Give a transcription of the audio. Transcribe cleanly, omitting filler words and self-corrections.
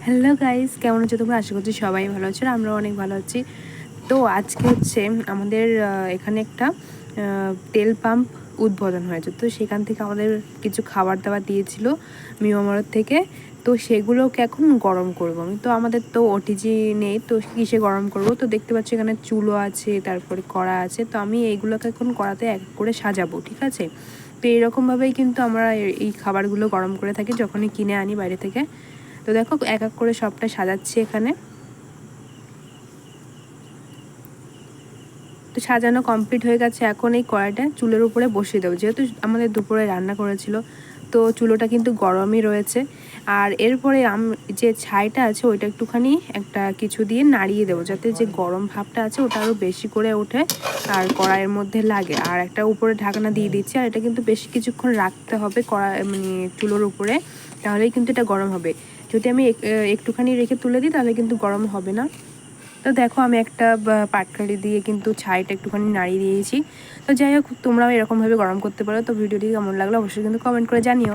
Hello guys, কেমন আছো তোমরা? আশা করছি সবাই ভালো আছো, আর আমরাও অনেক ভালো আছি। তো আজকে হচ্ছে আমাদের এখানে একটা তেল পাম্প উদ্বোধন হয়েছে। তো সেখান থেকে আমাদের কিছু খাবার দাবার দিয়েছিল মিয়ামার থেকে। তো সেগুলোকে এখন গরম করবো আমি। তো আমাদের তো ওটিজি নেই, তো কিসে গরম করব? তো দেখতে পাচ্ছি এখানে চুলো আছে, তারপরে কড়া আছে। তো আমি এইগুলোকে এখন কড়াতে এক করে সাজাবো, ঠিক আছে? তো এইরকমভাবেই কিন্তু আমরা এই খাবারগুলো গরম করে থাকি যখনই কিনে আনি বাইরে থেকে। তো দেখো এক এক করে সবটা সাজাচ্ছি এখানে। তো সাজানো কমপ্লিট হয়ে গেছে। এখন এই কড়াইটা চুলের উপরে বসিয়ে দেবো, যেহেতু আমাদের দুপুরে রান্না করেছিল, তো চুলোটা কিন্তু গরমই রয়েছে। আর এরপরে যে ছাইটা আছে ওইটা একটুখানি একটা কিছু দিয়ে নাড়িয়ে দেবো, যাতে যে গরম ভাবটা আছে ওটা আরও বেশি করে ওঠে আর কড়াইয়ের মধ্যে লাগে। আর একটা উপরে ঢাকনা দিয়ে দিচ্ছি, আর এটা কিন্তু বেশ কিছুক্ষণ রাখতে হবে কড়াই মানে চুলোর উপরে, তাহলেই কিন্তু এটা গরম হবে। যদি আমি একটুখানি রেখে তুলে দিই তাহলে কিন্তু গরম হবে না। তো দেখো আমি একটা পাটকাঠি দিয়ে কিন্তু ছাইটা একটুখানি নাড়িয়ে দিয়েছি। তো যাই হোক, তোমরাও এরকমভাবে গরম করতে পারো। তো ভিডিওটি কেমন লাগলো অবশ্যই কিন্তু কমেন্ট করে জানিও।